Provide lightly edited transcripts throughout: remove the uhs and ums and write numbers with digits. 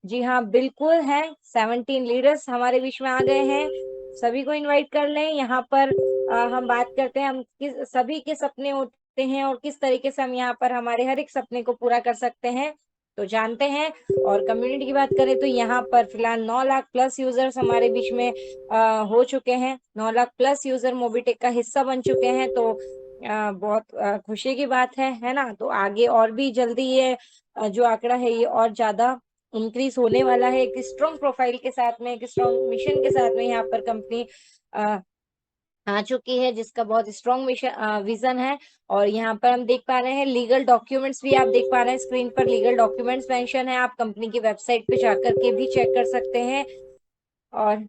जी हाँ, बिल्कुल है। 17 लीडर्स हमारे बीच में आ गए हैं। सभी को इनवाइट कर लें। यहाँ पर हम बात करते हैं, हम किस सभी के सपने होते हैं और किस तरीके से हम यहाँ पर हमारे हर एक सपने को पूरा कर सकते हैं, तो जानते हैं। और कम्युनिटी की बात करें तो यहाँ पर फिलहाल 9 लाख प्लस यूजर्स हमारे बीच में हो चुके हैं। 9 लाख प्लस यूजर मोबिटेक का हिस्सा बन चुके हैं, तो बहुत खुशी की बात है ना। तो आगे और भी जल्दी ये जो आंकड़ा है ये और ज्यादा इंक्रीज होने वाला है। एक स्ट्रॉन्ग प्रोफाइल के साथ में, एक स्ट्रॉन्ग मिशन के साथ में यहाँ पर कंपनी आ चुकी है, जिसका बहुत स्ट्रॉन्ग मिशन विजन है। और यहाँ पर हम देख पा रहे हैं लीगल डॉक्यूमेंट्स भी आप देख पा रहे हैं स्क्रीन पर। लीगल डॉक्यूमेंट्स मेंशन है, आप कंपनी की वेबसाइट पे जाकर के भी चेक कर सकते हैं। और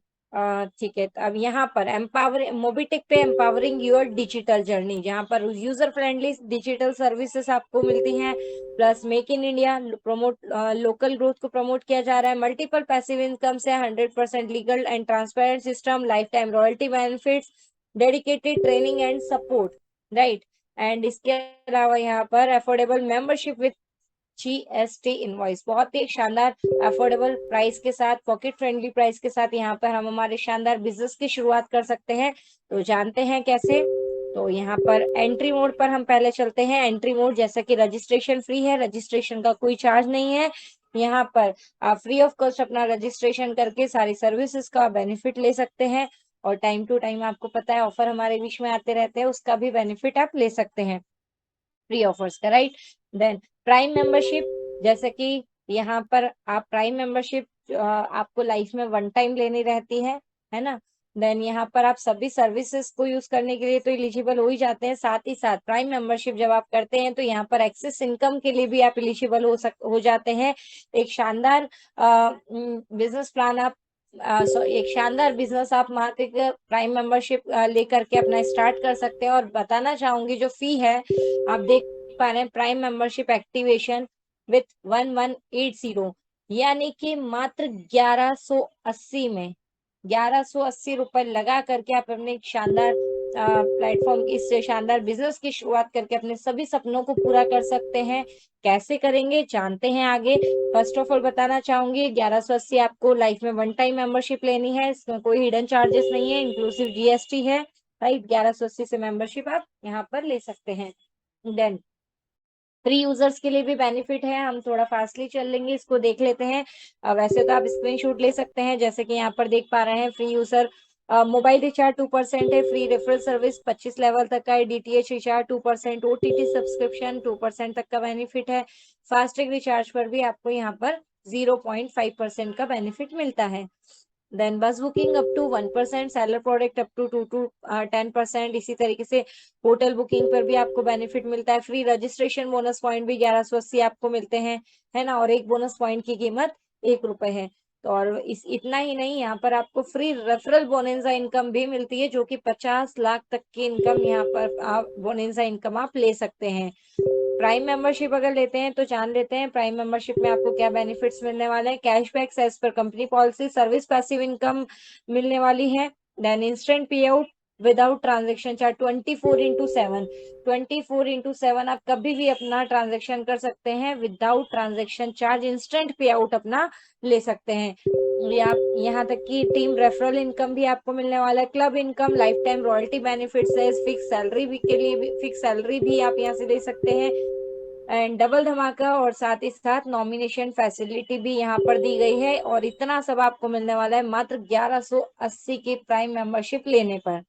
ठीक है, तो अब यहाँ पर एम्पावर मोबिटेक पे एम्पावरिंग योर डिजिटल जर्नी, जहाँ पर यूजर फ्रेंडली डिजिटल सर्विसेज आपको मिलती हैं। Plus make in India promote, local growth को प्रमोट किया जा रहा है। मल्टीपल पैसिव इनकम से 100% legal and transparent system, life time royalty benefits, dedicated training and support, right. And इसके अलावा यहाँ पर affordable membership with GST invoice, बहुत ही शानदार अफोर्डेबल प्राइस के साथ, पॉकेट फ्रेंडली प्राइस के साथ यहाँ पर हम हमारे शानदार बिजनेस की शुरुआत कर सकते हैं। तो जानते हैं कैसे। तो यहाँ पर एंट्री मोड पर हम पहले चलते हैं। एंट्री मोड, जैसा कि रजिस्ट्रेशन फ्री है, रजिस्ट्रेशन का कोई चार्ज नहीं है। यहाँ पर आप फ्री ऑफ कॉस्ट अपना रजिस्ट्रेशन करके सारी सर्विसेज का बेनिफिट ले सकते हैं। और टाइम टू टाइम आपको पता है ऑफर हमारे बीच में आते रहते हैं, उसका भी बेनिफिट आप ले सकते हैं, फ्री ऑफर्स का, राइट। देन प्राइम मेंबरशिप, जैसे कि यहाँ पर आप प्राइम मेंबरशिप आपको लाइफ में वन टाइम लेनी रहती है ना। देन यहाँ पर आप सभी सर्विसेज को यूज करने के लिए तो एलिजिबल हो ही जाते हैं। साथ ही साथ प्राइम मेंबरशिप जब आप करते हैं तो यहाँ पर एक्सेस इनकम के लिए भी आप एलिजिबल हो जाते हैं। एक शानदार बिजनेस प्लान आप एक शानदार बिजनेस आप मार्केट प्राइम मेंबरशिप लेकर के अपना स्टार्ट कर सकते हैं। और बताना चाहूंगी जो फी है, आप देख पा रहे हैं प्राइम मेंबरशिप एक्टिवेशन विथ 1180, यानी कि मात्र 1180 में, 1180 रुपए लगा करके आप अपने एक शानदार प्लेटफॉर्म, इस शानदार बिजनेस की शुरुआत करके अपने सभी सपनों को पूरा कर सकते हैं। कैसे करेंगे जानते हैं आगे। फर्स्ट ऑफ ऑल बताना चाहूंगी, 1180 आपको लाइफ में वन टाइम मेंबरशिप लेनी है, इसमें कोई हिडन चार्जेस नहीं है, इंक्लूसिव जीएसटी है, राइट। 1180 से मेंबरशिप आप यहाँ पर ले सकते हैं। देन फ्री यूजर्स के लिए भी बेनिफिट है, हम थोड़ा फास्टली चल लेंगे, इसको देख लेते हैं। वैसे तो आप स्क्रीनशॉट ले सकते हैं, जैसे कि यहाँ पर देख पा रहे हैं। फ्री यूजर मोबाइल रिचार्ज 2% है, फ्री रेफरल सर्विस 25 लेवल तक का है, डीटीएच रिचार्ज 2%, ओटीटी सब्सक्रिप्शन 2% तक का बेनिफिट है। फास्टैग रिचार्ज पर भी आपको यहाँ पर 0.5% का बेनिफिट मिलता है। Then bus booking up to 1%, seller product up to 10%। इसी तरीके से होटल बुकिंग पर भी आपको बेनिफिट मिलता है। फ्री रजिस्ट्रेशन बोनस पॉइंट भी 1180 आपको मिलते हैं, है ना। और एक बोनस पॉइंट की कीमत 1 रुपए है। तो और इतना ही नहीं, यहाँ पर आपको फ्री रेफरल बोनेंजा इनकम भी मिलती है, जो कि 50 लाख तक की इनकम यहाँ पर आप बोनेंजा इनकम आप ले सकते हैं। प्राइम मेंबरशिप अगर लेते हैं तो जान लेते हैं प्राइम मेंबरशिप में आपको क्या बेनिफिट्स मिलने वाले हैं। Cashback as per company policy, service passive income मिलने वाली है। Then instant pay out without transaction charge 24/7, 24/7 आप कभी भी अपना ट्रांजेक्शन कर सकते हैं without transaction charge, instant pay out अपना ले सकते हैं। आप यहाँ तक कि टीम रेफरल इनकम भी आपको मिलने वाला है। Club income, life time royalty benefits है, फिक्स सैलरी भी के लिए भी फिक्स सैलरी भी आप यहाँ से दे सकते हैं। एंड डबल धमाका और साथ ही साथ नॉमिनेशन फैसिलिटी भी यहाँ पर दी गई है। और इतना सब आपको मिलने वाला है मात्र 1180 की प्राइम मेंबरशिप लेने पर।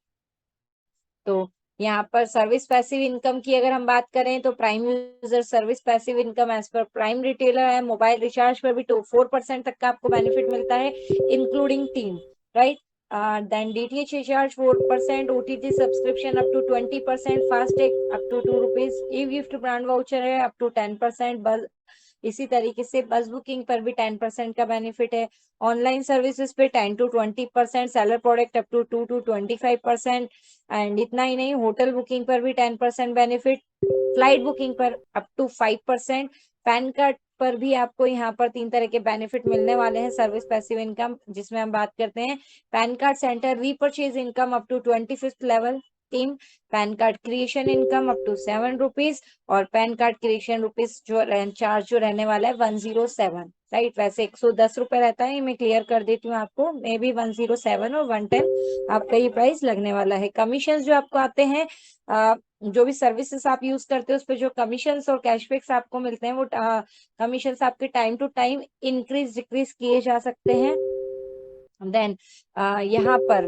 तो यहाँ पर सर्विस पैसिव इनकम की अगर हम बात करें तो prime user service passive income as per prime retailer है। मोबाइल रिचार्ज पर भी 4% तक का आपको बेनिफिट मिलता है, including team, right. Then DTH recharge 4%, OTT subscription up to 20%, FASTag up to 2 rupees, e gift brand voucher है अप टू 10%। बस इसी तरीके से बस बुकिंग पर भी 10% का बेनिफिट है। ऑनलाइन सर्विसेज पे 10 to 20%, seller product up to 2 to 25%। And इतना ही नहीं, होटल बुकिंग पर भी 10% बेनिफिट, फ्लाइट बुकिंग पर अप टू 5%। पैन कार्ड पर भी आपको यहाँ पर 3 तरह के बेनिफिट मिलने वाले हैं सर्विस पैसिव इनकम, जिसमें हम बात करते हैं PAN card center repurchase income up to 25th level team, PAN card creation income up to 7 rupees, और पैन कार्ड क्रिएशन रुपीज जो चार्ज जो रहने वाला है 107। राइट। वैसे 110 रुपए रहता है, मैं क्लियर कर देती हूँ आपको, मे बी 107 और 110 आपका ये प्राइस लगने वाला है। कमीशन जो आपको आते हैं, जो भी सर्विसेज आप यूज करते हो उस पर जो कमीशन और कैशबैक्स आपको मिलते हैं, वो कमीशन आपके time to time increase decrease किए जा सकते हैं। देन यहाँ पर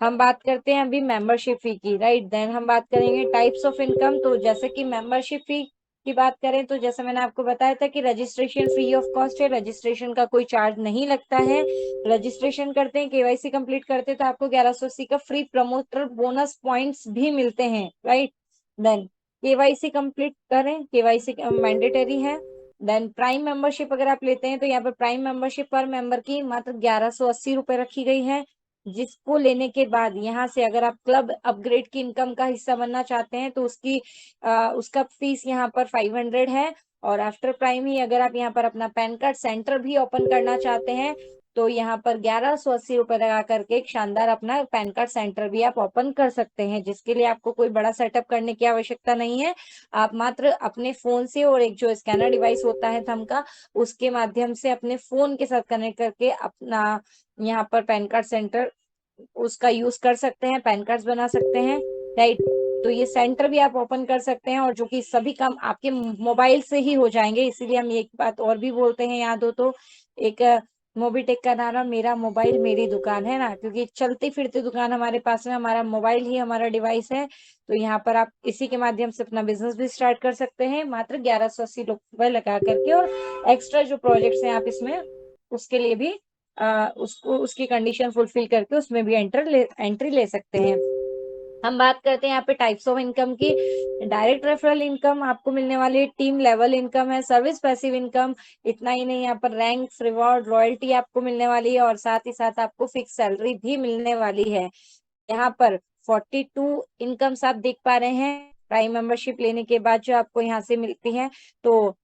हम बात करते हैं अभी मेंबरशिप फी की, राइट। देन हम बात करेंगे टाइप्स ऑफ इनकम। तो जैसे कि मेंबरशिप फी की बात करें तो जैसे मैंने आपको बताया था कि रजिस्ट्रेशन फ्री ऑफ कॉस्ट है, रजिस्ट्रेशन का कोई चार्ज नहीं लगता है। रजिस्ट्रेशन करते हैं, केवाईसी कंप्लीट करते हैं तो आपको 1180 का फ्री प्रमोटर बोनस पॉइंट्स भी मिलते हैं, राइट। देन केवाईसी कंप्लीट करें, केवाईसी मैंडेटरी है। देन प्राइम मेंबरशिप अगर आप लेते हैं तो यहाँ पर प्राइम मेंबरशिप पर मेंबर की मात्र 1180 रुपए रखी गई है, जिसको लेने के बाद यहाँ से अगर आप क्लब अपग्रेड की इनकम का हिस्सा बनना चाहते हैं तो उसका फीस यहाँ पर 500 है। और आफ्टर प्राइम ही अगर आप यहाँ पर अपना पैन कार्ड सेंटर भी ओपन करना चाहते हैं तो यहाँ पर 1180 रुपए लगा करके एक शानदार अपना पैन कार्ड सेंटर भी आप ओपन कर सकते हैं, जिसके लिए आपको कोई बड़ा सेटअप करने की आवश्यकता नहीं है। आप मात्र अपने फोन से और एक जो स्कैनर डिवाइस होता है थंब का, उसके माध्यम से अपने फोन के साथ कनेक्ट करके अपना यहाँ पर पैन कार्ड सेंटर उसका यूज कर सकते हैं, पैन कार्ड बना सकते हैं, राइट। तो ये सेंटर भी आप ओपन कर सकते हैं और जो कि सभी काम आपके मोबाइल से ही हो जाएंगे। इसीलिए हम एक बात और भी बोलते हैं, याद हो तो, एक मोबीटेक का नारा मेरा मोबाइल मेरी दुकान है ना, क्योंकि चलती फिरती दुकान हमारे पास में, हमारा मोबाइल ही हमारा डिवाइस है। तो यहाँ पर आप इसी के माध्यम से अपना बिजनेस भी स्टार्ट कर सकते हैं मात्र 1180 रुपए लगा करके। और एक्स्ट्रा जो प्रोजेक्ट्स हैं आप इसमें उसके लिए भी उसको उसकी कंडीशन फुलफिल करके उसमें भी एंट्री ले सकते हैं। हम बात करते हैं यहाँ पे टाइप्स ऑफ इनकम की। डायरेक्ट रेफरल इनकम आपको मिलने वाली है, टीम लेवल इनकम है, सर्विस पैसिव इनकम। इतना ही नहीं, यहाँ पर रैंक्स रिवॉर्ड रॉयल्टी आपको मिलने वाली है और साथ ही साथ आपको फिक्स सैलरी भी मिलने वाली है। यहाँ पर 42 इनकम्स आप देख पा रहे हैं प्राइम मेंबरशिप लेने के बाद जो आपको यहाँ से मिलती है। तो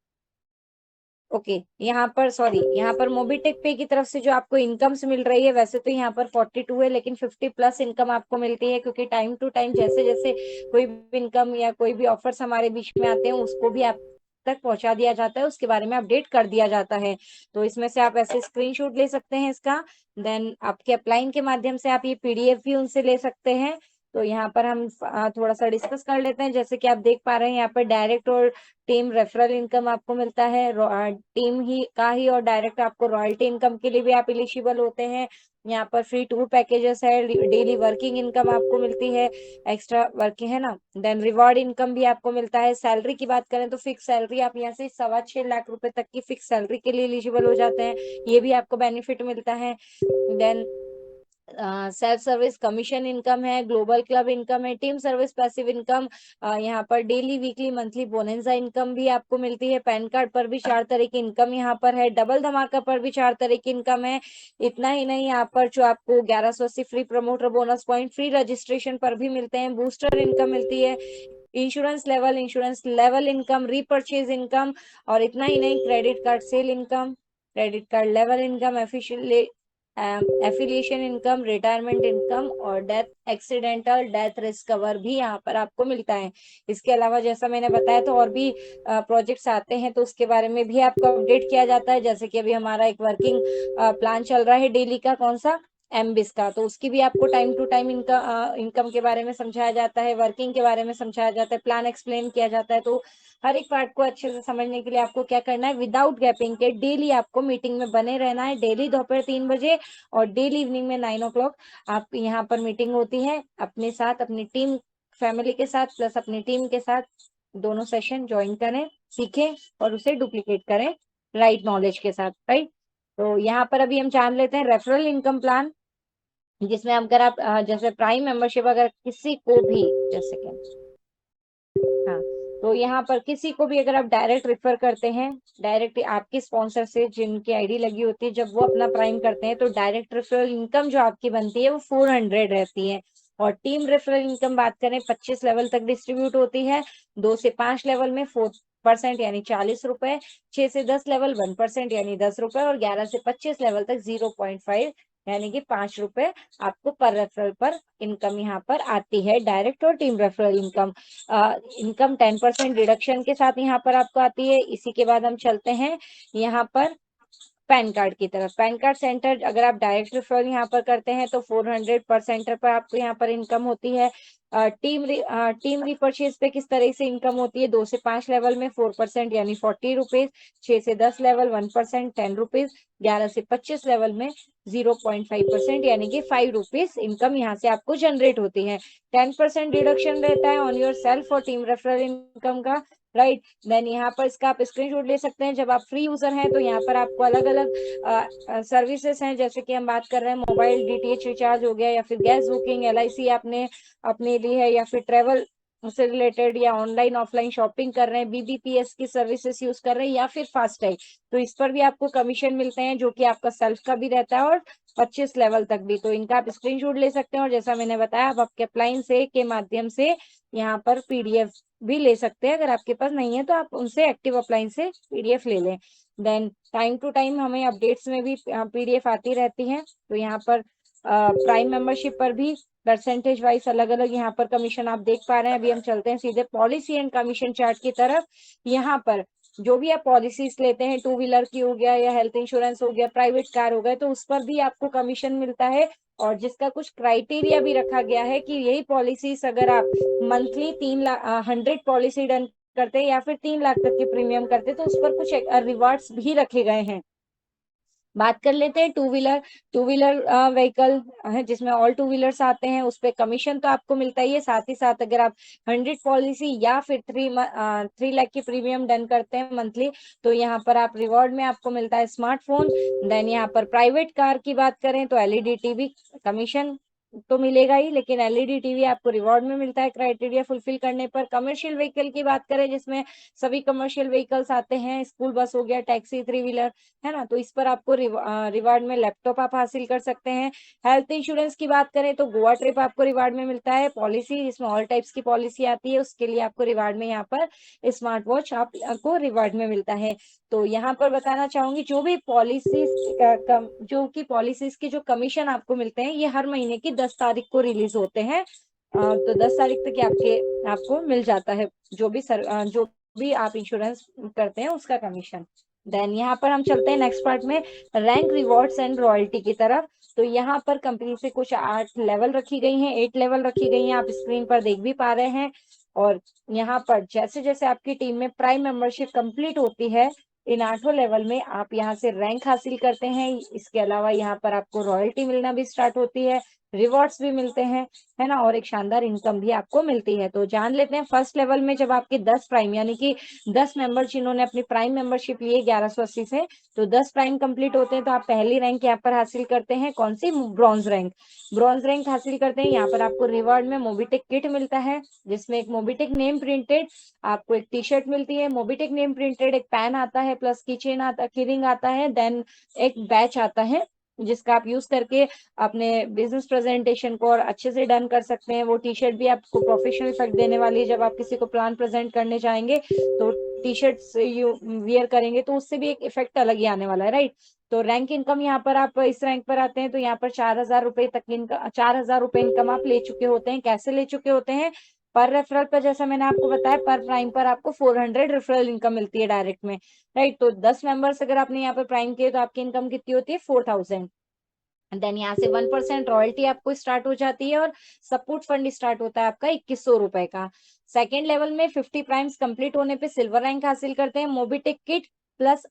ओके यहाँ पर सॉरी, यहाँ पर मोबीटेक पे की तरफ से जो आपको इनकम्स मिल रही है, वैसे तो यहाँ पर 42 है लेकिन 50+ इनकम आपको मिलती है, क्योंकि टाइम टू टाइम जैसे जैसे कोई भी इनकम या कोई भी ऑफर्स हमारे बीच में आते हैं उसको भी आप तक पहुंचा दिया जाता है, उसके बारे में अपडेट कर दिया जाता है। तो इसमें से आप ऐसे स्क्रीनशॉट ले सकते हैं इसका। देन आपके अपलाइन के माध्यम से आप ये पीडीएफ भी उनसे ले सकते हैं। तो यहाँ पर हम थोड़ा सा डिस्कस कर लेते हैं। जैसे कि आप देख पा रहे हैं यहाँ पर डायरेक्ट और टीम रेफरल इनकम आपको मिलता है, टीम ही का ही और डायरेक्ट आपको रॉयल्टी इनकम के लिए भी आप एलिजिबल होते हैं। यहाँ पर फ्री टूर पैकेजेस है, डेली वर्किंग इनकम आपको मिलती है, एक्स्ट्रा वर्किंग है ना। देन रिवॉर्ड इनकम भी आपको मिलता है। सैलरी की बात करें तो फिक्स सैलरी आप यहाँ से 6.25 लाख रुपए तक की फिक्स सैलरी के लिए एलिजिबल हो जाते हैं, ये भी आपको बेनिफिट मिलता है। Then self service commission income है, ग्लोबल क्लब इनकम है, टीम सर्विस पैसिव इनकम, यहाँ पर daily weekly monthly bonanza income भी आपको मिलती है। पैन कार्ड पर भी 4 तरह की इनकम यहाँ पर है, डबल धमाका पर भी 4 तरह की इनकम है। इतना ही नहीं, यहाँ पर जो आपको 1180 free promoter bonus point free registration पर भी मिलते हैं, बूस्टर इनकम मिलती है, insurance level income, repurchase income. और इतना ही नहीं, credit card sale income, credit card level income, affiliation income, retirement income और एक्सीडेंटल डेथ रिस्क कवर भी यहाँ पर आपको मिलता है। इसके अलावा जैसा मैंने बताया तो और भी प्रोजेक्ट्स आते हैं तो उसके बारे में भी आपको अपडेट किया जाता है। जैसे कि अभी हमारा एक वर्किंग प्लान चल रहा है डेली का, कौन सा, एमबिस का, तो उसकी भी आपको टाइम टू टाइम इनकम के बारे में समझाया जाता है, वर्किंग के बारे में समझाया जाता है, प्लान एक्सप्लेन किया जाता है। तो हर एक पार्ट को अच्छे से समझने के लिए आपको क्या करना है, विदाउट गैपिंग के डेली आपको मीटिंग में बने रहना है। डेली दोपहर 3 बजे और डेली इवनिंग में 9 o'clock आप यहाँ पर मीटिंग होती है अपने साथ, अपनी टीम फैमिली के साथ प्लस अपनी टीम के साथ। दोनों सेशन ज्वाइन करें, सीखें और उसे डुप्लीकेट करें राइट नॉलेज के साथ, राइट। तो यहाँ पर अभी हम जान लेते हैं रेफरल इनकम प्लान, जिसमें अगर आप जैसे प्राइम मेंबरशिप अगर किसी को भी, जैसे कि हाँ, तो यहाँ पर किसी को भी अगर आप डायरेक्ट रेफर करते हैं, डायरेक्ट आपके स्पॉन्सर से जिनकी आईडी लगी होती है, जब वो अपना प्राइम करते हैं तो डायरेक्ट रेफरल इनकम जो आपकी बनती है वो 400 रहती है। और टीम रेफरल इनकम बात करें 25 लेवल तक डिस्ट्रीब्यूट होती है। 2 से 5 लेवल में 4% यानी 40 रुपए, 6 से 10 लेवल 1% यानी 10 रुपए और 11 से 25 लेवल तक 0.5 यानी कि 5 रुपए आपको पर रेफरल पर इनकम यहाँ पर आती है, डायरेक्ट और team referral income. Income 10% deduction के साथ यहाँ पर आपको आती है। इसी के बाद हम चलते हैं यहाँ पर पैन कार्ड की तरफ। पैन कार्ड सेंटर अगर आप डायरेक्ट रेफरल यहाँ पर करते हैं तो 400 पर सेंटर पर आपको यहाँ पर इनकम होती है। टीम रीपरचेज पे किस तरह से इनकम होती है, 2 से 5 लेवल में 4% यानी 40 रुपीज, 6 से 10 लेवल 1% 10 रुपीज, 11 से 25 लेवल में 0.5% यानी कि 5 रुपीज इनकम यहाँ से आपको जनरेट होती है। 10% डिडक्शन रहता है ऑन योर सेल्फ और टीम रेफरल इनकम का, राइट। देन यहाँ पर इसका आप स्क्रीनशॉट ले सकते हैं। जब आप फ्री यूजर हैं तो यहाँ पर आपको अलग अलग सर्विसेज हैं, जैसे कि हम बात कर रहे हैं मोबाइल डीटीएच रिचार्ज हो गया, या फिर गैस बुकिंग, एलआईसी आपने अपने ली है, या फिर ट्रेवल से रिलेटेड, या ऑनलाइन ऑफलाइन शॉपिंग कर रहे हैं, बीबीपीएस की सर्विसेज यूज कर रहे हैं, या फिर फास्टैग, तो इस पर भी आपको कमीशन मिलते हैं जो कि आपका सेल्फ का भी रहता है और 25 लेवल तक भी। तो इनका आप स्क्रीनशॉट ले सकते हैं, और जैसा मैंने बताया आप आपके अप्लाइन से के माध्यम से यहाँ पर पीडीएफ भी ले सकते हैं। अगर आपके पास नहीं है तो आप उनसे एक्टिव अप्लाइन से पीडीएफ ले लें। देन टाइम टू टाइम हमें अपडेट्स में भी पीडीएफ आती रहती है। तो यहाँ पर प्राइम मेंबरशिप पर भी परसेंटेज वाइज अलग अलग यहाँ पर कमीशन आप देख पा रहे हैं। अभी हम चलते हैं सीधे पॉलिसी एंड कमीशन चार्ट की तरफ। यहाँ पर जो भी आप पॉलिसीज लेते हैं, टू व्हीलर की हो गया या हेल्थ इंश्योरेंस हो गया, प्राइवेट कार हो गए, तो उस पर भी आपको कमीशन मिलता है, और जिसका कुछ क्राइटेरिया भी रखा गया है कि यही पॉलिसीज अगर आप मंथली 100 पॉलिसी डन करते हैं या फिर 3 लाख तक के प्रीमियम करते तो उस पर कुछ रिवार्ड्स भी रखे गए हैं। बात कर लेते हैं टू व्हीलर व्हीकल है जिसमें ऑल टू व्हीलर्स आते हैं, उस पे कमीशन तो आपको मिलता ही है। साथ ही साथ अगर आप 100 पॉलिसी या फिर 3 लाख की प्रीमियम डन करते हैं मंथली, तो यहाँ पर आप रिवॉर्ड में आपको मिलता है स्मार्टफोन। देन यहाँ पर प्राइवेट कार की बात करें तो एलईडी टीवी कमीशन तो मिलेगा ही, लेकिन एलईडी टीवी आपको रिवॉर्ड में मिलता है क्राइटेरिया फुलफिल करने पर। कमर्शियल व्हीकल की बात करें जिसमें सभी कमर्शियल व्हीकल्स आते हैं, स्कूल बस हो गया, टैक्सी, 3 व्हीलर, है ना, तो इस पर आपको रिवार्ड में लैपटॉप आप हासिल कर सकते हैं। हेल्थ इंश्योरेंस की बात करें तो गोवा ट्रिप आपको रिवार्ड में मिलता है। पॉलिसी जिसमें ऑल टाइप्स की पॉलिसी आती है उसके लिए आपको रिवार्ड में यहाँ पर स्मार्ट वॉच आपको रिवार्ड में मिलता है। तो यहाँ पर बताना चाहूंगी जो भी जो कि पॉलिसीज के जो कमीशन आपको मिलते हैं ये हर महीने की 10 तारीख को रिलीज होते हैं। तो 10 तारीख तक आपको मिल जाता है जो भी आप इंश्योरेंस करते हैं उसका कमीशन। देन यहाँ पर हम चलते हैं नेक्स्ट पार्ट में, रैंक रिवॉर्ड्स एंड रॉयल्टी की तरफ। तो यहाँ पर कंपनी से कुछ 8 लेवल रखी गई हैं, 8 लेवल रखी गई हैं, आप स्क्रीन पर देख भी पा रहे हैं। और यहाँ पर जैसे जैसे आपकी टीम में प्राइम मेंबरशिप कंप्लीट होती है, इन 8 लेवल में आप यहाँ से रैंक हासिल करते हैं। इसके अलावा यहाँ पर आपको रॉयल्टी मिलना भी स्टार्ट होती है, रिवॉर्ड्स भी मिलते हैं, है ना, और एक शानदार इनकम भी आपको मिलती है। तो जान लेते हैं फर्स्ट लेवल में जब आपके 10 प्राइम यानी कि 10 मेंबर जिन्होंने अपनी प्राइम मेंबरशिप ली है 1180 से, तो 10 प्राइम कंप्लीट होते हैं तो आप पहली रैंक यहाँ पर हासिल करते हैं। कौन सी? Bronze rank. ब्रॉन्ज रैंक हासिल करते हैं, यहाँ पर आपको रिवॉर्ड में मोबीटेक किट मिलता है जिसमें एक मोबीटेक नेम प्रिंटेड आपको एक टी शर्ट मिलती है, मोबीटेक नेम प्रिंटेड एक पैन आता है, प्लस कीचेन आता, कीरिंग आता है, देन एक बैच आता है जिसका आप यूज करके अपने बिजनेस प्रेजेंटेशन को और अच्छे से डन कर सकते हैं। वो टी शर्ट भी आपको प्रोफेशनल इफेक्ट देने वाली है। जब आप किसी को प्लान प्रेजेंट करने जाएंगे तो टी शर्ट यू वियर करेंगे तो उससे भी एक इफेक्ट अलग ही आने वाला है, राइट। तो रैंक इनकम यहाँ पर आप इस रैंक पर आते हैं तो यहाँ पर 4,000 रुपए तक इनकम, 4,000 रुपए इनकम आप ले चुके होते हैं। कैसे ले चुके होते हैं? पर रेफरल पर, जैसा मैंने आपको बताया, पर प्राइम पर आपको 400 रेफरल इनकम मिलती है डायरेक्ट में, राइट। तो 10 मेंबर्स अगर आपने यहाँ पर प्राइम किए तो आपकी इनकम कितनी होती है? 4,000। देन यहाँ से 1% रॉयल्टी आपको स्टार्ट हो जाती है और सपोर्ट फंड स्टार्ट होता है आपका 2100 रुपए का। सेकेंड लेवल में 50 प्राइम्स कंप्लीट होने पे सिल्वर रैंक हासिल करते हैं। Mobitech kit plus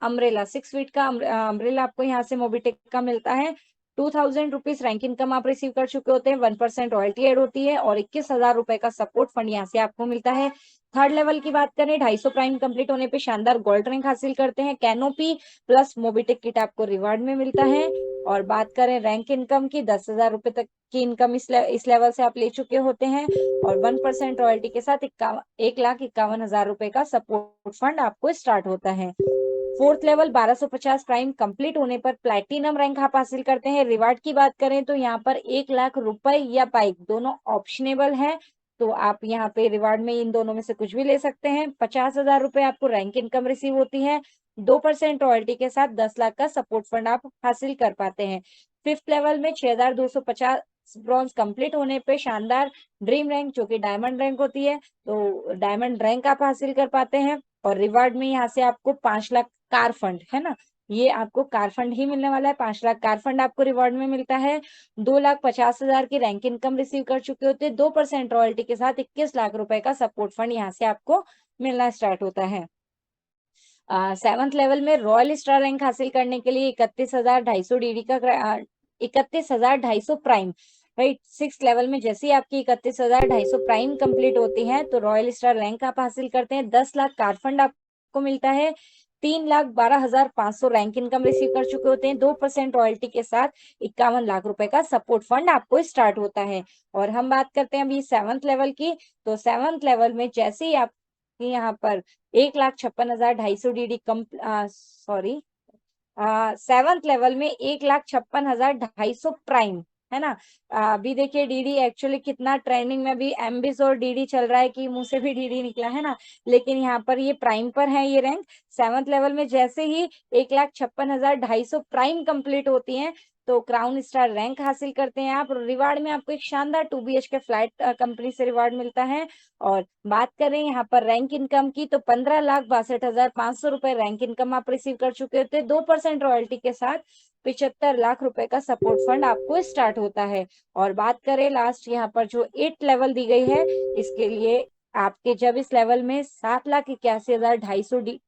umbrella 6 feet का अम्ब्रेला आपको यहाँ से मोबीटेक का मिलता है। 2,000 रुपीज रैंक इनकम आप रिसीव कर चुके होते हैं, 1% रॉयल्टी एड होती है और 21,000 रुपए का सपोर्ट फंड यहाँ से आपको मिलता है। थर्ड लेवल की बात करें, 250 प्राइम कंप्लीट होने पे शानदार गोल्ड रैंक हासिल करते हैं। कैनोपी प्लस मोबीटेक किट आपको रिवार्ड में मिलता है। और बात करें रैंक इनकम की, 10,000 रुपए तक की इनकम इस लेवल से आप ले चुके होते हैं और 1% रॉयल्टी के साथ 1,51,000 रुपए का सपोर्ट फंड आपको स्टार्ट होता है। फोर्थ लेवल 1250 प्राइम कंप्लीट होने पर प्लैटिनम रैंक आप हासिल करते हैं। रिवार्ड की बात करें तो यहाँ पर 1,00,000 रुपए या बाइक दोनों ऑप्शनेबल है, तो आप यहाँ पे रिवार्ड में इन दोनों में से कुछ भी ले सकते हैं। 50,000 रुपए आपको रैंक इनकम रिसीव होती है। 2% रॉयल्टी के साथ 10 लाख का सपोर्ट फंड आप हासिल कर पाते हैं। फिफ्थ लेवल में 6,250 ब्रॉन्ज कंप्लीट होने पे शानदार ड्रीम रैंक जो कि डायमंड रैंक होती है, तो डायमंड रैंक आप हासिल कर पाते हैं। और रिवार्ड में यहाँ से आपको 5 लाख कार फंड, है ना, ये आपको कार फंड ही मिलने वाला है। 5 लाख कार फंड आपको रिवॉर्ड में मिलता है। 2,50,000 की रैंक इनकम रिसीव कर चुके होते हैं। 2% रॉयल्टी के साथ 21 लाख रुपए का सपोर्ट फंड यहाँ से आपको मिलना स्टार्ट होता है। 7th लेवल में रॉयल स्टार रैंक हासिल करने के लिए 31,250 डीडी का 31,250 प्राइम, राइट। 6th लेवल में जैसे ही आपकी 31,250 प्राइम कंप्लीट होती है तो रॉयल स्टार रैंक आप हासिल करते हैं। 10 लाख कार फंड आपको मिलता है। 3,12,500 रैंक इनकम रिसीव कर चुके होते हैं। 2% रॉयल्टी के साथ 51 लाख रुपए का सपोर्ट फंड आपको स्टार्ट होता है। और हम बात करते हैं अभी 7th लेवल की, तो 7th लेवल में जैसे ही आप यहाँ पर 1,56,250 डीडी कम, सॉरी, 7th लेवल में 1,56,250 प्राइम, है ना। अभी देखिए डीडी एक्चुअली कितना ट्रेंडिंग में भी एमबीस और डीडी चल रहा है कि मुंह से भी डीडी निकला, है ना। लेकिन यहाँ पर ये प्राइम पर है ये रैंक। 7th लेवल में जैसे ही 1,56,250 प्राइम कंप्लीट होती है तो क्राउन स्टार रैंक हासिल करते हैं आप। रिवार्ड में आपको एक शानदार 2 BHK फ्लैट कंपनी से रिवार्ड मिलता है। और बात करें यहाँ पर रैंक इनकम की तो 15,62,500 रुपए रैंक इनकम आप रिसीव कर चुके होते हैं। 2% रॉयल्टी के साथ 75 लाख रुपए का सपोर्ट फंड आपको स्टार्ट होता है। और बात करें लास्ट यहाँ पर जो 8 लेवल दी गई है, इसके लिए आपके जब इस लेवल में 7,81,250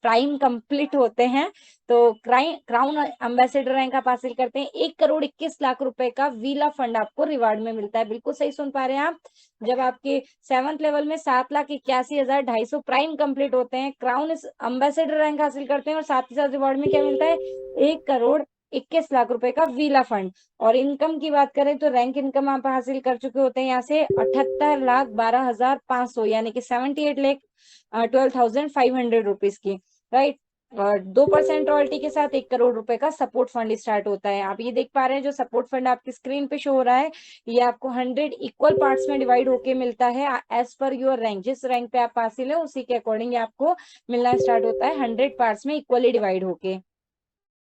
प्राइम कंप्लीट होते हैं तो क्राउन एम्बेसडर रैंक आप हासिल करते हैं। 1,21,00,000 रुपए का वीला फंड आपको रिवार्ड में मिलता है। बिल्कुल सही सुन पा रहे हैं आप। जब आपके 7th लेवल में 7,81,250 प्राइम कंप्लीट होते हैं, क्राउन एम्बेसडर रैंक हासिल करते हैं और साथ ही साथ रिवार्ड में क्या मिलता है, 1,21,00,000 रुपए का वीला फंड। और इनकम की बात करें तो रैंक इनकम आप हासिल कर चुके होते हैं यहाँ से 78,12,500 यानी कि 78,12,500 रुपीज की, राइट। और 2% रॉयल्टी के साथ 1 करोड़ रुपए का सपोर्ट फंड स्टार्ट होता है। आप ये देख पा रहे हैं जो सपोर्ट फंड आपकी स्क्रीन पे शो हो रहा है, ये आपको 100 इक्वल पार्ट्स में डिवाइड होके मिलता है एज पर योर रैंक। जिस रैंक पे आप हासिल है उसी के अकॉर्डिंग आपको मिलना स्टार्ट होता है, 100 पार्ट्स में इक्वली डिवाइड होके।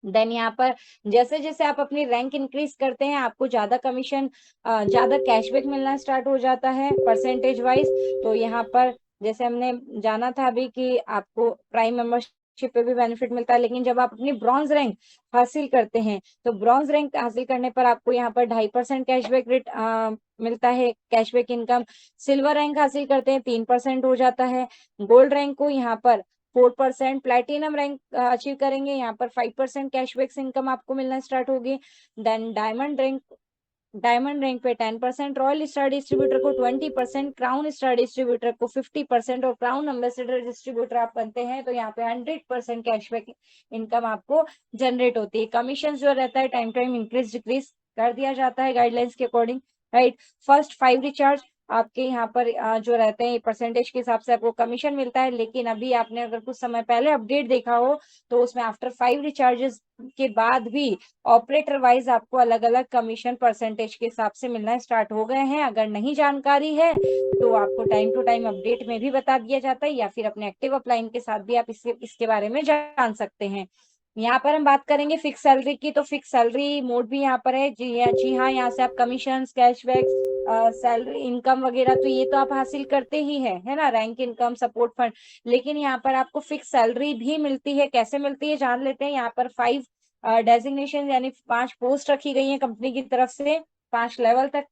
देन यहाँ पर जैसे जैसे आप अपनी रैंक इंक्रीज करते हैं आपको ज्यादा कमीशन, ज्यादा कैशबैक मिलना स्टार्ट हो जाता है परसेंटेज वाइज। तो यहाँ पर जैसे हमने जाना था अभी कि आपको प्राइम मेंबरशिप पे भी बेनिफिट मिलता है, लेकिन जब आप अपनी ब्रॉन्ज रैंक हासिल करते हैं तो ब्रॉन्ज रैंक हासिल करने पर आपको यहाँ पर 2.5% कैशबैक रेट मिलता है, कैशबैक इनकम। सिल्वर रैंक हासिल करते हैं 3% हो जाता है। गोल्ड रैंक को यहाँ पर 4%, प्लेटिनम रैंक अचीव करेंगे यहाँ पर 5% कैशबैक इनकम आपको मिलना स्टार्ट होगी। देन डायमंड रैंक पे 10%, रॉयल स्टार डिस्ट्रीब्यूटर को 20%, क्राउन स्टार डिस्ट्रीब्यूटर को 50% और क्राउन एम्बेसडर डिस्ट्रीब्यूटर आप बनते हैं तो यहाँ पे 100% कैशबैक इनकम आपको जनरेट होती है। कमीशन जो रहता है टाइम टाइम इंक्रीज डिक्रीज कर दिया जाता है गाइडलाइंस के अकॉर्डिंग, राइट। फर्स्ट 5 रिचार्ज आपके यहाँ पर जो रहते हैं परसेंटेज के हिसाब से आपको कमीशन मिलता है। लेकिन अभी आपने अगर कुछ समय पहले अपडेट देखा हो तो उसमें आफ्टर 5 रिचार्जेस के बाद भी ऑपरेटर वाइज आपको अलग अलग कमीशन परसेंटेज के हिसाब से मिलना स्टार्ट हो गए हैं। अगर नहीं जानकारी है तो आपको टाइम टू टाइम अपडेट में भी बता दिया जाता है या फिर अपने एक्टिव अपलाइन के साथ भी आप इसके बारे में जान सकते हैं। यहाँ पर हम बात करेंगे फिक्स सैलरी की, तो फिक्स सैलरी मोड भी यहाँ पर है। जी हाँ, यहाँ से आप कमीशन, कैशबैक, सैलरी इनकम वगैरह तो ये तो आप हासिल करते ही है ना, रैंक इनकम, सपोर्ट फंड। लेकिन यहाँ पर आपको फिक्स सैलरी भी मिलती है। कैसे मिलती है जान लेते हैं। यहाँ पर 5 डेजिग्नेशन यानी 5 पोस्ट रखी गई है कंपनी की तरफ से 5 लेवल तक।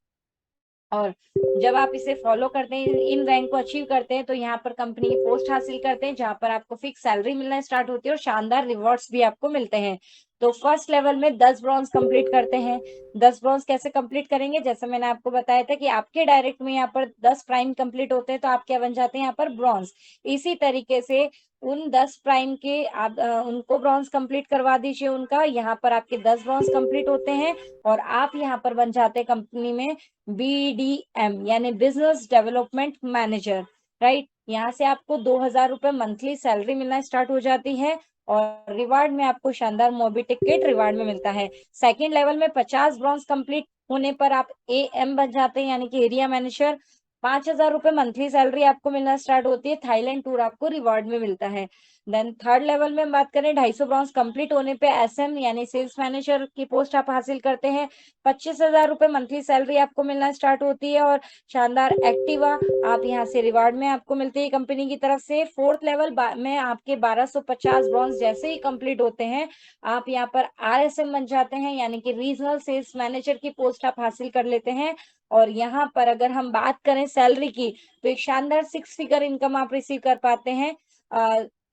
और जब आप इसे फॉलो करते हैं, इन रैंक को अचीव करते हैं तो यहाँ पर कंपनी की पोस्ट हासिल करते हैं जहां पर आपको फिक्स सैलरी मिलना स्टार्ट होती है और शानदार रिवॉर्ड्स भी आपको मिलते हैं। तो फर्स्ट लेवल में 10 ब्रॉन्ज कंप्लीट करते हैं। 10 ब्रॉन्ज कैसे कंप्लीट करेंगे, जैसे मैंने आपको बताया था कि आपके डायरेक्ट में यहाँ पर 10 प्राइम कंप्लीट होते हैं तो आप क्या बन जाते हैं यहाँ पर ब्रॉन्ज। इसी तरीके से उन 10 प्राइम के आप उनको ब्रॉन्ज कंप्लीट करवा दीजिए उनका। यहाँ पर आपके 10 ब्रॉन्ज कंप्लीट होते हैं और आप यहाँ पर बन जाते हैं कंपनी में BDM यानी बिजनेस डेवलपमेंट मैनेजर, राइट। यहाँ से आपको 2,000 रुपए मंथली सैलरी मिलना स्टार्ट हो जाती है और रिवार्ड में आपको शानदार मोबी टिकट रिवार्ड में मिलता है। सेकेंड लेवल में 50 ब्रॉन्ज कंप्लीट होने पर आप AM बन जाते हैं यानी कि एरिया मैनेजर। 5,000 रुपए मंथली सैलरी आपको मिलना स्टार्ट होती है। थाईलैंड टूर आपको रिवॉर्ड में मिलता है। देन थर्ड लेवल में बात करें, 250 ब्रॉन्ज कंप्लीट होने पे एसएम यानी सेल्स मैनेजर की पोस्ट आप हासिल करते हैं। 25,000 रुपए मंथली सैलरी आपको मिलना स्टार्ट होती है और शानदार एक्टिवा आप यहाँ से रिवार्ड में आपको मिलती है कंपनी की तरफ से। फोर्थ लेवल में आपके 1250 ब्रॉन्ज जैसे ही कंप्लीट होते हैं, आप यहाँ पर आरएसएम बन जाते हैं यानी कि रीजनल सेल्स मैनेजर की पोस्ट आप हासिल कर लेते हैं। और यहाँ पर अगर हम बात करें सैलरी की, तो एक शानदार 6 फिगर इनकम आप रिसीव कर पाते हैं।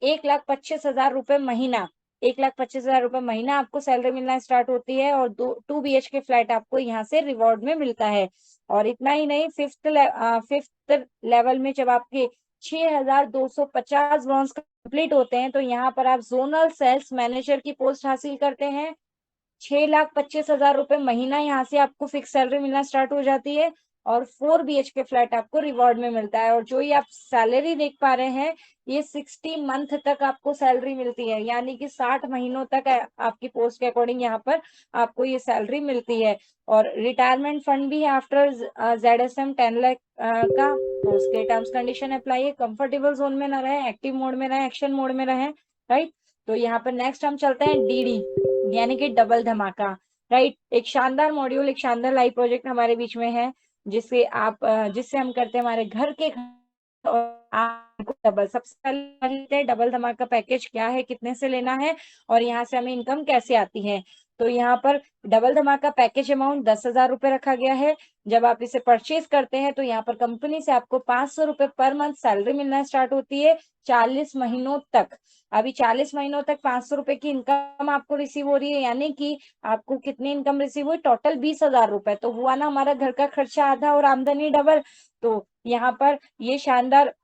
1,25,000 रुपए महीना, 1,25,000 रुपए महीना आपको सैलरी मिलना स्टार्ट होती है और 2 BHK फ्लैट आपको यहाँ से रिवॉर्ड में मिलता है। और इतना ही नहीं, फिफ्थ लेवल में जब आपके 6,250 ब्रॉन्ज कंप्लीट होते हैं, तो यहाँ पर आप जोनल सेल्स मैनेजर की पोस्ट हासिल करते हैं। 6,25,000 रुपए महीना यहाँ से आपको फिक्स सैलरी मिलना स्टार्ट हो जाती है और 4 BHK फ्लैट आपको रिवॉर्ड में मिलता है। और जो ये आप सैलरी देख पा रहे हैं, ये 60 मंथ तक आपको सैलरी मिलती है, यानी कि 60 महीनों तक आपकी पोस्ट के अकॉर्डिंग यहाँ पर आपको ये सैलरी मिलती है। और रिटायरमेंट फंड भी है आफ्टर ZSM 10 लाख का। तो उसके टर्म्स कंडीशन अप्लाई है। कंफर्टेबल जोन में ना रहे, एक्टिव मोड में रहे, एक्शन मोड में रहे, राइट। तो यहाँ पर नेक्स्ट हम चलते हैं DD यानी कि डबल धमाका, राइट। एक शानदार मॉड्यूल, एक शानदार लाइव प्रोजेक्ट हमारे बीच में है, जिससे हम करते हैं हमारे घर के और आपको डबल। सबसे पहले डबल धमाका पैकेज क्या है, कितने से लेना है और यहाँ से हमें इनकम कैसे आती है। तो यहाँ पर डबल धमाका पैकेज अमाउंट 10,000 रुपए रखा गया है। जब आप इसे परचेज करते हैं, तो यहाँ पर कंपनी से आपको 500 रुपए पर मंथ सैलरी मिलना स्टार्ट होती है 40 महीनों तक। अभी 40 महीनों तक 500 रुपए की इनकम आपको रिसीव हो रही है, यानी कि आपको कितनी इनकम रिसीव हुई, टोटल 20,000 रुपए। तो हुआ ना हमारा घर का खर्चा आधा और आमदनी डबल। तो यहाँ पर ये शानदार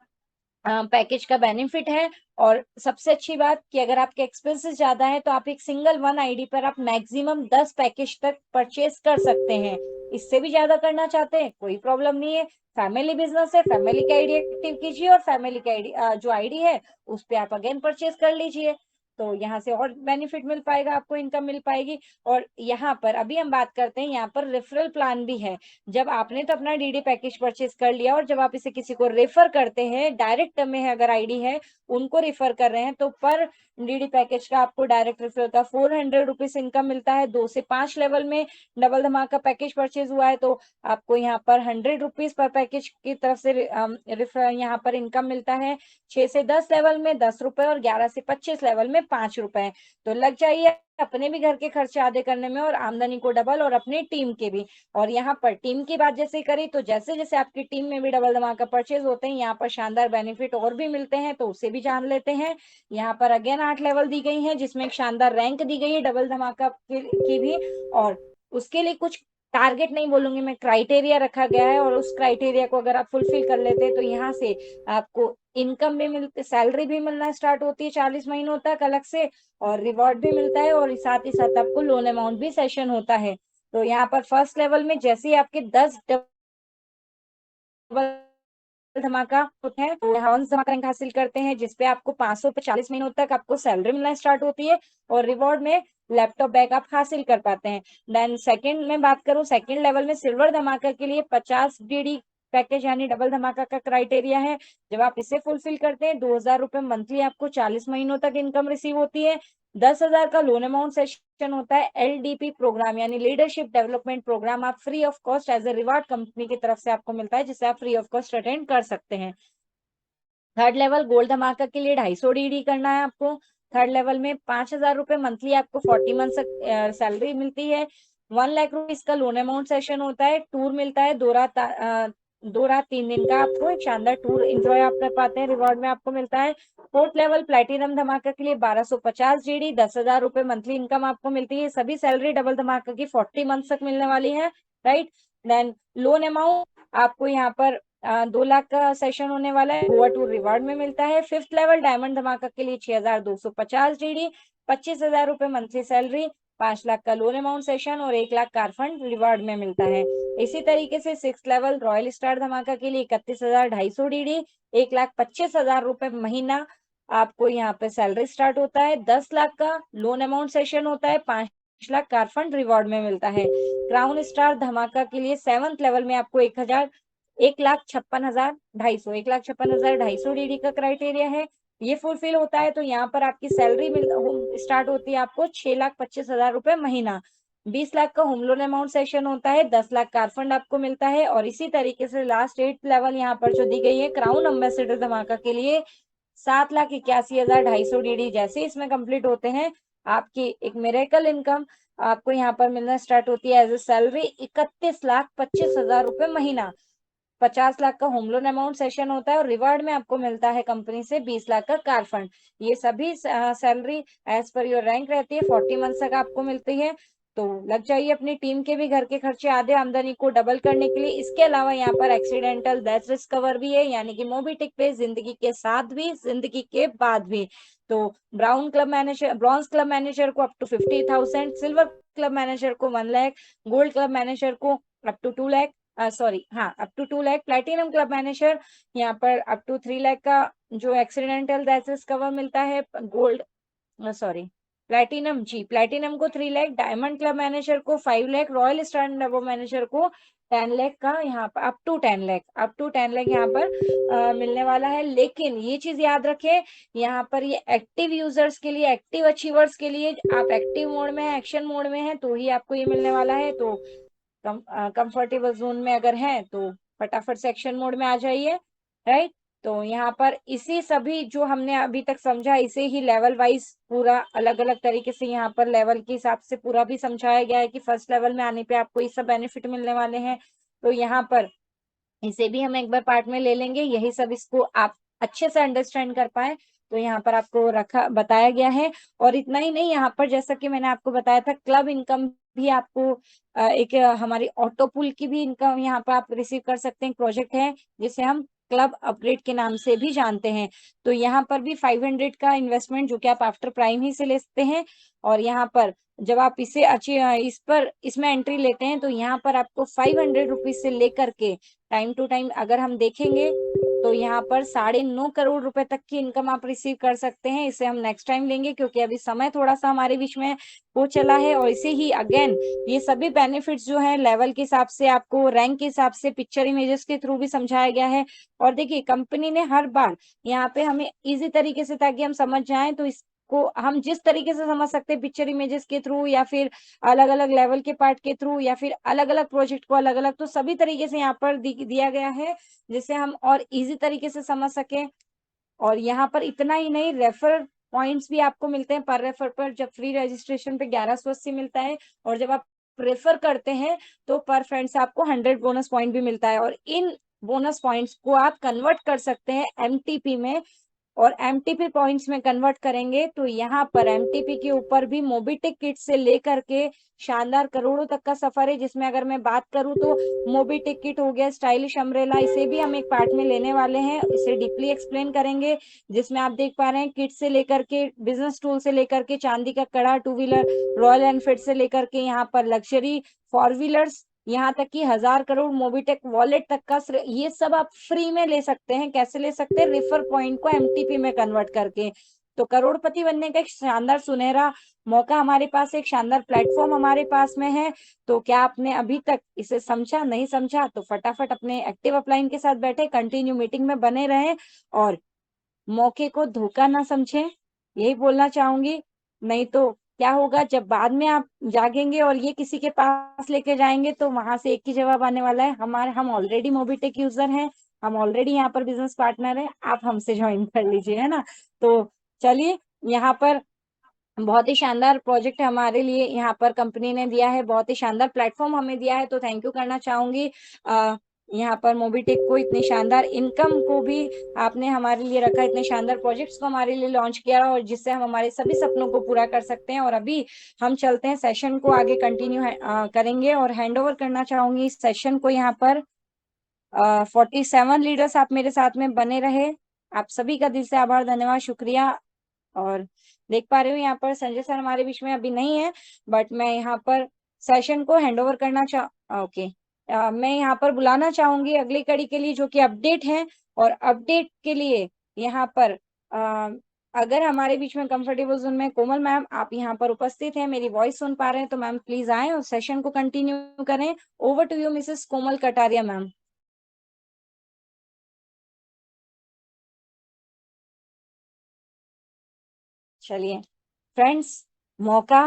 पैकेज का बेनिफिट है। और सबसे अच्छी बात कि अगर आपके एक्सपेंसेस ज्यादा है, तो आप एक सिंगल वन आईडी पर आप मैक्सिमम 10 पैकेज तक परचेज कर सकते हैं। इससे भी ज्यादा करना चाहते हैं, कोई प्रॉब्लम नहीं है। फैमिली बिजनेस है, फैमिली की आईडी एक्टिव कीजिए और फैमिली की आईडी जो आईडी है उस पे आप अगेन परचेज कर लीजिए। तो यहाँ से और बेनिफिट मिल पाएगा, आपको इनकम मिल पाएगी। और यहाँ पर अभी हम बात करते हैं, यहाँ पर रेफरल प्लान भी है। जब आपने तो अपना DD पैकेज परचेज कर लिया और जब आप इसे किसी को रेफर करते हैं, डायरेक्ट में है अगर आईडी है, उनको रेफर कर रहे हैं, तो पर DD पैकेज का आपको डायरेक्ट रेफरल का 400 रुपीज इनकम मिलता है। 2 से 5 लेवल में डबल धमाका पैकेज परचेज हुआ है, तो आपको यहाँ पर 100 रुपीज पर पैकेज की तरफ से रेफर यहाँ पर इनकम मिलता है। 6 से 10 लेवल में 10 रुपए और 11 से 25 लेवल में 5 रुपए। तो लग जाइए अपने भी घर के खर्चे आधे करने में और आमदनी को डबल, और अपनी टीम के भी। और यहाँ पर टीम की बात जैसे करी, तो जैसे जैसे आपकी टीम में भी डबल धमाका परचेज होते हैं, यहाँ पर शानदार बेनिफिट और भी मिलते हैं, तो उसे भी जान लेते हैं। यहाँ पर अगेन 8 लेवल दी गई है, जिसमें एक शानदार रैंक दी गई है डबल धमाका की भी। और उसके लिए कुछ टारगेट नहीं बोलूंगी मैं, क्राइटेरिया रखा गया है, और उस क्राइटेरिया को अगर आप फुलफिल कर लेते हैं, तो यहाँ से आपको इनकम भी मिलती, सैलरी भी मिलना स्टार्ट होती है 40 महीनों तक अलग से, और रिवॉर्ड भी मिलता है, और साथ ही साथ आपको लोन अमाउंट भी सेशन होता है। तो यहाँ पर फर्स्ट लेवल में जैसे ही आपके 10 डबल धमाका होते हैं, तो धमाका रैंक हासिल करते हैं, जिसपे आपको 500 पे 40 महीनों तक आपको सैलरी मिलना स्टार्ट होती है, और रिवॉर्ड में लैपटॉप बैग आप हासिल कर पाते हैं। देन सेकंड में बात करूं, सेकंड लेवल में सिल्वर धमाका के लिए 50 DD पैकेज यानी डबल धमाका का क्राइटेरिया है। जब आप इसे फुलफिल करते हैं, 2,000 रुपए मंथली आपको 40 महीनों तक इनकम रिसीव होती है। 10,000 का लोन अमाउंट सेशन होता है। LDP प्रोग्राम यानी लीडरशिप डेवलपमेंट प्रोग्राम आप free of cost as a reward company की तरफ से आपको मिलता है, जिसे आप फ्री ऑफ कॉस्ट अटेंड कर सकते हैं। थर्ड लेवल गोल्ड धमाका के लिए 250 DD करना है आपको। थर्ड लेवल में 5,000 रुपए मंथली आपको 40 मंथ तक सैलरी मिलती है। 1 लाख रुपीज का लोन अमाउंट सेशन होता है। टूर मिलता है 2 रात 3 दिन का, आपको एक शानदार टूर एंजॉय आप कर पाते हैं, रिवॉर्ड में आपको मिलता है। फोर्थ लेवल प्लेटिनम धमाका के लिए 1250 GD, 10,000 रुपए मंथली इनकम आपको मिलती है। सभी सैलरी डबल धमाका की 40 मंथ तक मिलने वाली है, राइट। देन लोन अमाउंट आपको यहाँ पर 2 लाख का सेशन होने वाला है, गोवा टूर रिवार्ड में मिलता है। फिफ्थ लेवल डायमंड धमाका के लिए 6,250 GD, 25,000 रुपए मंथली सैलरी, 5 लाख का लोन अमाउंट सेशन और 1 लाख कार फंड रिवार्ड में मिलता है। इसी तरीके से सिक्स लेवल रॉयल स्टार धमाका के लिए 31,250 DD, 1,25,000 रुपए महीना आपको यहाँ पे सैलरी स्टार्ट होता है। 10 लाख का लोन अमाउंट सेशन होता है, 5 लाख कार फंड रिवॉर्ड में मिलता है। क्राउन स्टार धमाका के लिए सेवंथ लेवल में आपको 1,000 1,56,250, 1,56,250 डीडी का क्राइटेरिया है। ये फुलफिल होता है तो यहाँ पर आपकी सैलरी स्टार्ट होती है आपको 6,25,000 रुपए महीना। 20 लाख का होम लोन अमाउंट सेशन होता है, 10 लाख कार फंड आपको मिलता है। और इसी तरीके से लास्ट 8 लेवल यहाँ पर जो दी गई है क्राउन एम्बेसडर धमाका के लिए, 7,81,250 डीडी जैसे इसमें कंप्लीट होते हैं, आपकी एक मिरेकल इनकम आपको यहाँ पर मिलना स्टार्ट होती है एज ए सैलरी 31,25,000 रुपए महीना। 50 लाख का होम लोन अमाउंट सेशन होता है और रिवार्ड में आपको मिलता है कंपनी से 20 लाख का कार फंड। ये सभी salary as per your rank रहती है, 40 मंथ तक आपको मिलती है। तो लग जाइए अपनी टीम के भी घर के खर्चे आधे आमदनी को डबल करने के लिए। इसके अलावा यहाँ पर एक्सीडेंटल डेथ रिस्क कवर भी है, यानी कि मोबीटिक पे जिंदगी के साथ भी जिंदगी के बाद भी। तो ब्रॉन्ज क्लब मैनेजर को up to 50,000, silver club manager को 1 लाख, गोल्ड क्लब मैनेजर को अप टू 2 लाख, सॉरी हाँ up to 2 lakh, platinum club manager यहाँ पर अप टू 3 लाख का जो एक्सीडेंटल डेथ रिस्क कवर मिलता है। गोल्ड सॉरी प्लेटिनम जी, प्लेटिनम को 3 लाख, डायमंड क्लब मैनेजर को 5 लाख, रॉयल स्टार डबो मैनेजर को 10 लाख का यहाँ पर अप टू 10 लाख यहाँ पर मिलने वाला है। लेकिन ये चीज याद रखें, यहाँ पर ये एक्टिव यूजर्स के लिए, एक्टिव अचीवर्स के लिए, आप एक्टिव मोड में है, एक्शन मोड में है तो ही आपको ये मिलने वाला है। तो कंफर्टेबल जोन में अगर हैं तो फटाफट से एक्शन मोड में आ जाइए, राइट। तो यहाँ पर इसी सभी जो हमने अभी तक समझा, इसे ही लेवल वाइज पूरा अलग अलग तरीके से यहाँ पर लेवल के हिसाब से पूरा भी समझाया गया है कि फर्स्ट लेवल में आने पे आपको ये सब बेनिफिट मिलने वाले हैं। तो यहाँ पर इसे भी हम एक बार पार्ट में ले लेंगे, यही सब इसको आप अच्छे से अंडरस्टैंड कर पाए तो यहाँ पर आपको रखा बताया गया है। और इतना ही नहीं, यहाँ पर जैसा कि मैंने आपको बताया था क्लब इनकम भी आपको एक हमारी ऑटोपुल की भी इनकम यहाँ पर आप रिसीव कर सकते हैं। प्रोजेक्ट है जिसे हम क्लब अपग्रेड के नाम से भी जानते हैं। तो यहाँ पर भी 500 का इन्वेस्टमेंट जो कि आप आफ्टर प्राइम ही से ले सकते हैं। और यहाँ पर जब आप इसमें एंट्री लेते हैं तो यहाँ पर आपको 500 रुपीज से लेकर के टाइम टू टाइम अगर हम देखेंगे तो यहाँ पर 9.5 करोड़ रुपए तक की इनकम आप रिसीव कर सकते हैं। इसे हम नेक्स्ट टाइम लेंगे क्योंकि अभी समय थोड़ा सा हमारे बीच में हो चला है। और इसे ही अगेन ये सभी बेनिफिट्स जो है लेवल के हिसाब से, आपको रैंक के हिसाब से पिक्चर इमेजेस के थ्रू भी समझाया गया है। और देखिए कंपनी ने हर बार यहाँ पे हमें इजी तरीके से, ताकि हम समझ जाएं, तो इसको हम जिस तरीके से समझ सकते हैं पिक्चर इमेजेस के थ्रू या फिर अलग अलग लेवल के पार्ट के थ्रू या फिर अलग अलग प्रोजेक्ट को अलग अलग, तो सभी तरीके से यहाँ पर दिया गया है जिससे हम और इजी तरीके से समझ सके। और यहाँ पर इतना ही नहीं, रेफर पॉइंट्स भी आपको मिलते हैं पर रेफर पर। जब फ्री रजिस्ट्रेशन पे 1180 मिलता है और जब आप रेफर करते हैं तो पर फ्रेंड से आपको 100 बोनस पॉइंट भी मिलता है। और इन बोनस पॉइंट्स को आप कन्वर्ट कर सकते हैं एमटीपी में। और एमटीपी पॉइंट्स में कन्वर्ट करेंगे तो यहाँ पर एमटीपी के ऊपर भी मोबीटेक किट से लेकर के शानदार करोड़ों तक का सफर है। जिसमें अगर मैं बात करूँ तो मोबीटेक किट हो गया, स्टाइलिश अम्ब्रेला, इसे भी हम एक पार्ट में लेने वाले हैं, इसे डीपली एक्सप्लेन करेंगे। जिसमें आप देख पा रहे हैं किट से लेकर के, बिजनेस टूल से लेकर के, चांदी का कड़ा, 2 व्हीलर, रॉयल एनफील्ड से लेकर के यहाँ पर लग्जरी 4 व्हीलर्स, यहाँ तक कि 1,000 करोड़ मोबीटेक वॉलेट तक का, ये सब आप फ्री में ले सकते हैं। कैसे ले सकते हैं? रेफर पॉइंट को एमटीपी में कन्वर्ट करके। तो करोड़पति बनने का एक शानदार सुनहरा मौका हमारे पास, एक शानदार प्लेटफॉर्म हमारे पास में है। तो क्या आपने अभी तक इसे समझा? नहीं समझा तो फटाफट अपने एक्टिव अपलाइन के साथ बैठे कंटिन्यू मीटिंग में बने रहें और मौके को धोखा ना समझे, यही बोलना चाहूंगी। नहीं तो क्या होगा, जब बाद में आप जागेंगे और ये किसी के पास लेके जाएंगे तो वहां से एक ही जवाब आने वाला है, हम ऑलरेडी मोबीटेक यूजर हैं, हम ऑलरेडी यहाँ पर बिजनेस पार्टनर हैं, आप हमसे ज्वाइन कर लीजिए, है ना। तो चलिए, यहाँ पर बहुत ही शानदार प्रोजेक्ट हमारे लिए यहाँ पर कंपनी ने दिया है, बहुत ही शानदार प्लेटफॉर्म हमें दिया है, तो थैंक यू करना चाहूंगी। यहाँ पर मोबीटेक को, इतनी शानदार इनकम को भी आपने हमारे लिए रखा, इतने शानदार प्रोजेक्ट्स को हमारे लिए लॉन्च किया और जिससे हम हमारे सभी सपनों को पूरा कर सकते हैं। और अभी हम चलते हैं सेशन को आगे कंटिन्यू करेंगे और हैंड ओवर करना चाहूंगी इस सेशन को। यहाँ पर 47 लीडर्स आप मेरे साथ में बने रहे, आप सभी का दिल से आभार, धन्यवाद, शुक्रिया। और देख पा रहे हो यहाँ पर संजय सर हमारे बीच में अभी नहीं है, बट मैं यहाँ पर सेशन को हैंड ओवर करना ओके, मैं यहाँ पर बुलाना चाहूंगी अगली कड़ी के लिए जो कि अपडेट है। और अपडेट के लिए यहाँ पर अगर हमारे बीच में कंफर्टेबल जोन में कोमल मैम आप यहाँ पर उपस्थित हैं, मेरी वॉइस सुन पा रहे हैं, तो मैम प्लीज आए और सेशन को कंटिन्यू करें। Over to you Mrs Komal Kataria ma'am. चलिए फ्रेंड्स, मौका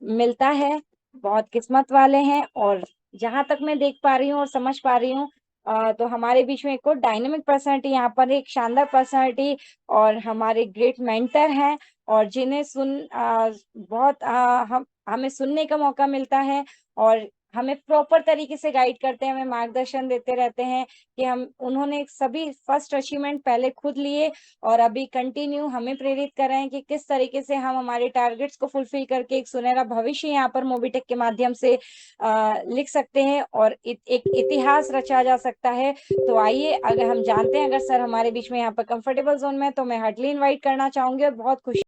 मिलता है, बहुत किस्मत वाले हैं। और जहां तक मैं देख पा रही हूँ और समझ पा रही हूँ, तो हमारे बीच में एक और डायनेमिक पर्सनालिटी, यहाँ पर एक शानदार पर्सनालिटी और हमारे ग्रेट मेंटर हैं, और जिन्हें बहुत हम हमें सुनने का मौका मिलता है, और हमें प्रॉपर तरीके से गाइड करते हैं, हमें मार्गदर्शन देते रहते हैं कि हम उन्होंने सभी फर्स्ट अचीवमेंट पहले खुद लिए, और अभी कंटिन्यू हमें प्रेरित कर रहे हैं कि किस तरीके से हम हमारे टारगेट्स को फुलफिल करके एक सुनहरा भविष्य यहाँ पर मोबिटेक के माध्यम से लिख सकते हैं, और एक इतिहास रचा जा सकता है। तो आइए, अगर हम जानते हैं, अगर सर हमारे बीच में यहाँ पर कंफर्टेबल जोन में, तो मैं हार्टली इनवाइट करना चाहूंगी और बहुत खुशी